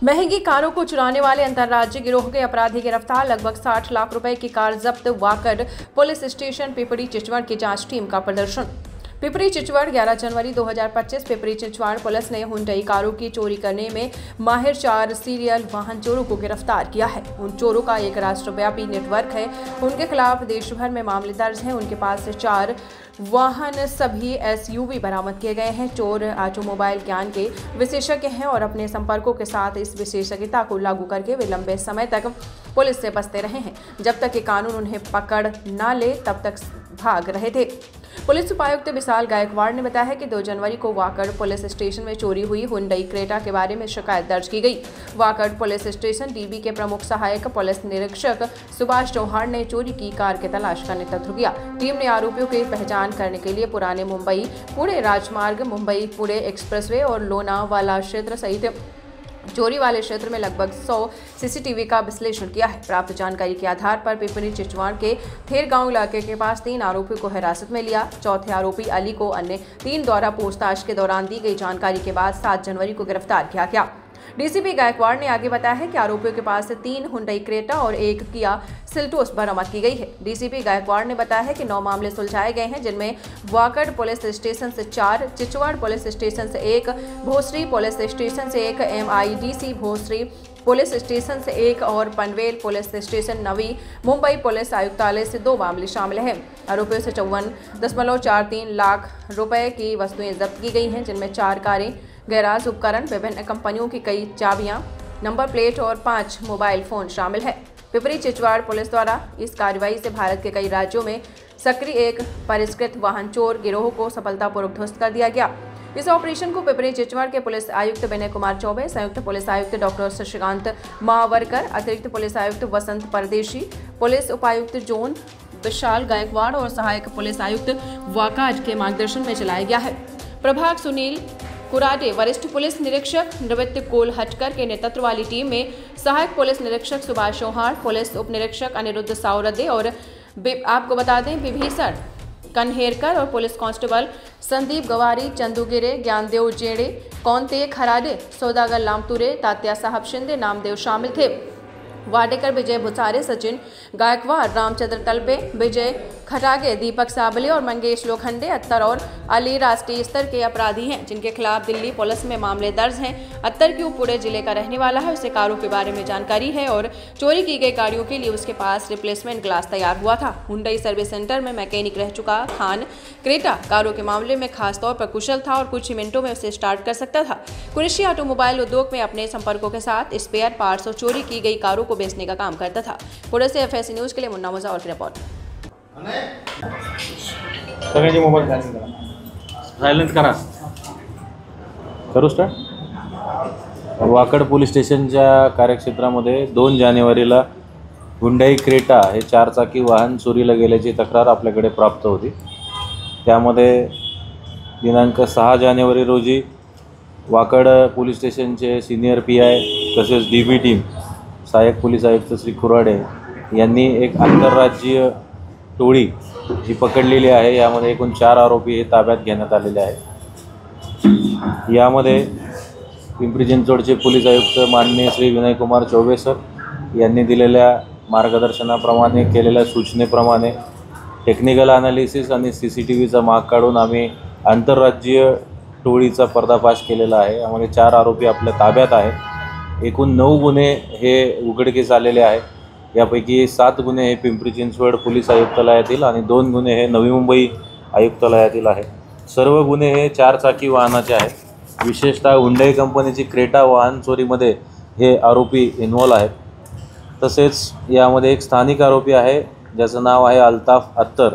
महंगी कारों को चुराने वाले अंतर्राज्यीय गिरोह के अपराधी गिरफ्तार। लगभग 60 लाख रुपए की कार जब्त। वाकड पुलिस स्टेशन पिपरी चिचवड़ की जांच टीम का प्रदर्शन। पिपरी चिचवड़ 11 जनवरी 2025 पिपरी चिचवड़ पुलिस ने हुंडई कारों की चोरी करने में माहिर 4 सीरियल वाहन चोरों को गिरफ्तार किया है। उन चोरों का एक राष्ट्रव्यापी नेटवर्क है। उनके खिलाफ देश भर में मामले दर्ज हैं। उनके पास से 4 वाहन सभी एसयूवी बरामद किए गए हैं। चोर ऑटोमोबाइल ज्ञान के विशेषज्ञ हैं और अपने संपर्कों के साथ इस विशेषज्ञता को लागू करके वे लंबे समय तक पुलिस से बचते रहे हैं। जब तक कि कानून उन्हें पकड़ न ले तब तक भाग रहे थे। पुलिस उपायुक्त विशाल गायकवाड़ ने बताया कि 2 जनवरी को वाकड़ पुलिस स्टेशन में चोरी हुई हुंडई क्रेटा के बारे में शिकायत दर्ज की गई। वाकड़ पुलिस स्टेशन डीबी के प्रमुख सहायक पुलिस निरीक्षक सुभाष चौहान ने चोरी की कार की तलाश का नेतृत्व किया। टीम ने आरोपियों की पहचान करने के लिए पुराने मुंबई पुणे राजमार्ग, मुंबई पुणे एक्सप्रेसवे और लोनावाला क्षेत्र सहित चोरी वाले क्षेत्र में लगभग 100 सीसीटीवी का विश्लेषण किया है। प्राप्त जानकारी के आधार पर पिपरी चिचवड़ के थेर गांव इलाके के पास 3 आरोपियों को हिरासत में लिया। चौथे आरोपी अली को अन्य 3 द्वारा पूछताछ के दौरान दी गई जानकारी के बाद 7 जनवरी को गिरफ्तार किया गया। डीसीपी गायकवाड़ ने आगे बताया है कि आरोपियों के पास से 3 हुंडई क्रेटा और 1 किया सेल्टोस बरामद की गई है। डीसीपी गायकवाड़ ने बताया है कि 9 मामले सुलझाए गए हैं, जिनमें वाकड़ पुलिस स्टेशन से 4, चिचवड़ पुलिस स्टेशन से 1, भोसरी पुलिस स्टेशन से 1, MIDC भोसरी पुलिस स्टेशन से 1 और Panvel police station Navi Mumbai police आयुक्तालय से 2 मामले शामिल हैं। आरोपियों से 54.43 लाख रुपए की वस्तुएं जब्त की गई हैं, जिनमें 4 कारें, गैराज उपकरण, विभिन्न कंपनियों की कई चाबियां, नंबर प्लेट और 5 मोबाइल फोन शामिल है। पिपरी चिचवड़ पुलिस द्वारा इस कार्रवाई से भारत के कई राज्यों में सक्रिय एक परिष्कृत वाहन चोर गिरोह को सफलतापूर्वक ध्वस्त कर दिया गया। इस ऑपरेशन को पिपरी चिचवड़ के पुलिस आयुक्त विनय कुमार चौबे, संयुक्त पुलिस आयुक्त डॉक्टर शशिकांत महावरकर, अतिरिक्त पुलिस आयुक्त वसंत परदेशी, पुलिस उपायुक्त जोन विशाल गायकवाड़ और सहायक पुलिस आयुक्त वाकाज के मार्गदर्शन में चलाया गया है। प्रभाग सुनील कुराटे, वरिष्ठ पुलिस निरीक्षक नृत्य कोलहटकर के नेतृत्व वाली टीम में सहायक पुलिस निरीक्षक सुभाष चौहान, पुलिस उप निरीक्षक अनिरुद्ध सावरदे और आपको बता दें विभीषण कन्हेरकर और पुलिस कांस्टेबल संदीप गवारी, चंदूगिरे, ज्ञानदेव जेड़े, कौनते खराडे, सौदागर लामतुरे, तात्या साहब शिंदे, नामदेव शामिल थे। वाडेकर, विजय भुसारे, सचिन गायकवाड़, रामचंद्र तलबे, विजय खटागे, दीपक साबले और मंगेश लोखंडे, अत्तर और अली राष्ट्रीय स्तर के अपराधी हैं, जिनके खिलाफ दिल्ली पुलिस में मामले दर्ज हैं। अत्तर क्यों पुणे जिले का रहने वाला है, उसे कारों के बारे में जानकारी है और चोरी की गई गाड़ियों के लिए उसके पास रिप्लेसमेंट ग्लास तैयार हुआ था। हुंडई सर्विस सेंटर में मैकेनिक रह चुका खान क्रेटा कारों के मामले में खासतौर पर कुशल था और कुछ ही मिनटों में उसे स्टार्ट कर सकता था। कुरेशी ऑटोमोबाइल उद्योग में अपने संपर्कों के साथ स्पेयर पार्ट्स और चोरी की गई कारों को बेचने का काम करता था। पुणे से FSC न्यूज के लिए मुन्ना मुजावर की रिपोर्ट। सगळ्यांचे मोबाईल सायलेंट करा. करू स्टार्ट. वाकड पोलीस स्टेशनच्या कार्यक्षेत्रामध्ये 2 जानेवारीला हुंडई क्रेटा हे 4 चाकी वाहन चोरीला गेल्याची तक्रार आपल्याकडे प्राप्त होती. त्यामध्ये दिनांक 6 जानेवारी रोजी वाकड पोलीस स्टेशनचे सिनियर PI तसेच DB टीम सहाय्यक पोलीस आयुक्त श्री कुराडे यांनी एक आंतरराज्यीय टोळी जी पकडलेली आहे. यामध्ये एकूण 4 आरोपी हे ताब्यात घेण्यात आलेले आहेत. यामध्ये पिंपरी चिंचवडचे पोलीस आयुक्त माननीय श्री विनय कुमार चौबे सर यांनी दिलेल्या मार्गदर्शनाप्रमाणे केलेल्या सूचनेप्रमाणे टेक्निकल ॲनालिसिस आणि CCTVचा माग काढून आम्ही आंतरराज्यीय टोळीचा पर्दाफाश केलेला आहे. यामध्ये 4 आरोपी आपल्या ताब्यात आहेत. एकूण 9 गुन्हे हे उघडकीस आलेले आहेत. यापैकी 7 गुन्हे हे पिंपरी चिंचवड पोलीस आयुक्तालयातील आणि 2 गुन्हे हे नवी मुंबई आयुक्तालयातील आहेत. सर्व गुन्हे हे 4 चाकी वाहनाचे आहेत. विशेषतः हुंडई कंपनीची क्रेटा वाहन चोरीमध्ये हे आरोपी इन्व्हॉल्व आहेत. तसेच यामध्ये एक स्थानिक आरोपी आहे ज्याचं नाव आहे अल्ताफ अत्तर.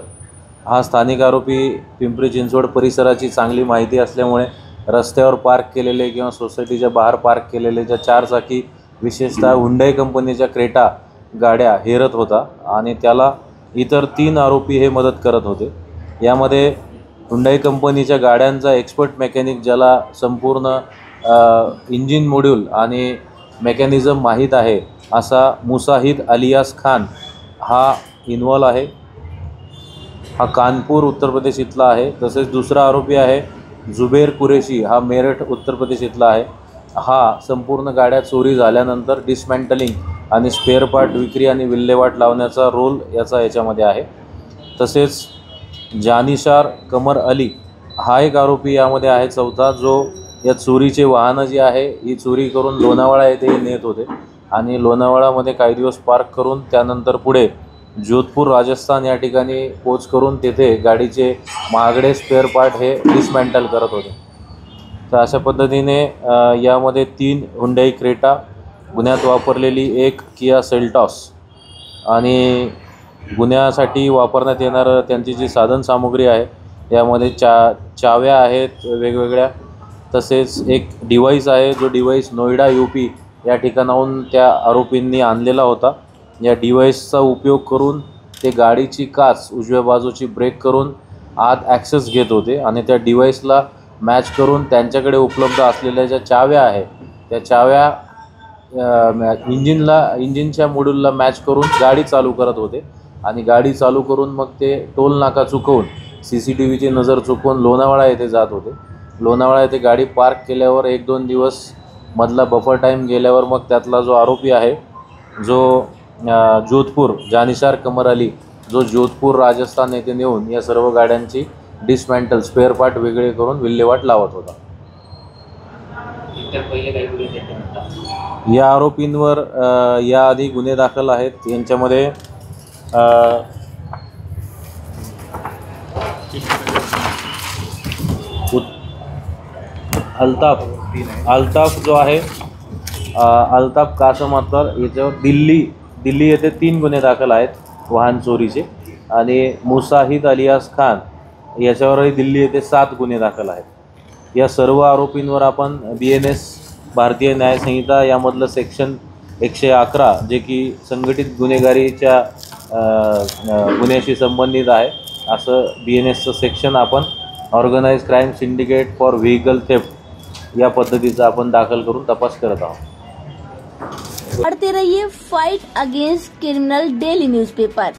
हा स्थानिक आरोपी पिंपरी चिंचवड परिसराची चांगली माहिती असल्यामुळे रस्त्यावर पार्क केलेले किंवा सोसायटीच्या बाहेर पार्क केलेले ज्या 4 चाकी विशेषतः हुंडई कंपनीच्या क्रेटा गाड्या हेरत होता आणि त्याला इतर 3 आरोपी हे मदत करत होते. यामध्ये हुंडई कंपनीच्या गाड्यांचा एक्सपर्ट मेकॅनिक ज्याला संपूर्ण इंजिन मॉड्यूल आणि मेकॅनिझम माहीत आहे असा मुसाहिद अलियास खान हा इन्व्हॉल्व आहे. हा कानपूर उत्तर प्रदेश इथला आहे. तसेच दुसरा आरोपी आहे जुबेर कुरेशी, हा मेरठ उत्तर प्रदेश इथला आहे. हा संपूर्ण गाड्या चोरी झाल्यानंतर डिसमेंटलिंग आणि स्पेअर पार्ट विक्री आणि विल्हेवाट लावण्याचा रोल याच्यामध्ये आहे। तसेच जानिशार कमर अली हा एक आरोपी यामध्ये आहे चौथा, जो या चोरीचे वाहनं जी आहे ही चोरी करून लोणावळा येथे नेत होते आणि लोणावळामध्ये काही दिवस पार्क करून त्यानंतर पुढे जोधपूर राजस्थान या ठिकाणी पोच करून तेथे गाडीचे महागडे स्पेअर पार्ट हे डिसमेंटल करत होते। तर अशा पद्धतीने यामध्ये 3 हुंडई क्रेटा, गुन्ह्यात वापरलेली 1 किया सेल्टॉस आणि गुन्ह्यासाठी वापरण्यात येणारं त्यांची जी साधनसामुग्री आहे यामध्ये चाव्या आहेत वेगवेगळ्या, तसेच एक डिव्हाइस आहे जो डिव्हाइस नोएडा UP या ठिकाणाहून त्या आरोपींनी आणलेला होता। या डिव्हाइसचा उपयोग करून ते गाडीची काच उजव्या बाजूची ब्रेक करून आत ॲक्सेस घेत होते आणि त्या डिव्हाइसला मॅच करून त्यांच्याकडे उपलब्ध असलेल्या ज्या चाव्या आहे त्या चाव्या इंजिनच्या मॉड्यूलला मॅच करून गाडी चालू करत होते आणि गाडी चालू करून मग ते टोल नाका चुकवून CCTVची नजर चुकवून लोणावळा येथे जात होते। लोणावळा येथे गाडी पार्क केल्यावर 1-2 दिवस मधला बफर टाईम गेल्यावर मग त्यातला जो आरोपी आहे जो जोधपूर जानिशार कमर अली जो जोधपूर राजस्थान येथे नेऊन या सर्व गाड्यांची डिसमेंटल स्पेअर पार्ट वेगळे करून विल्हेवाट लावत होता। या आरोपींवर याआधी गुन्हे दाखल आहेत। यांच्यामध्ये अल्ताफ जो आहे अल्ताफ कासम अत्तर याच्यावर दिल्ली येथे 3 गुन्हे दाखल आहेत वाहन चोरीचे आणि मुसाहिद अलियास खान याच्यावरही दिल्ली येथे 7 गुन्हे दाखल आहेत। या सर्व आरोपींवर आपण BNS भारतीय न्याय संहिता यामधलं सेक्शन 111 जे की संघटित गुन्हेगारीच्या गुन्ह्याशी संबंधित आहे असं BNSचं सेक्शन आपण organised crime syndicate for vehicle theft या पद्धतीचा आपण दाखल करून तपास करत आहोत। पढ़ते रहिए fight against criminal daily newspaper.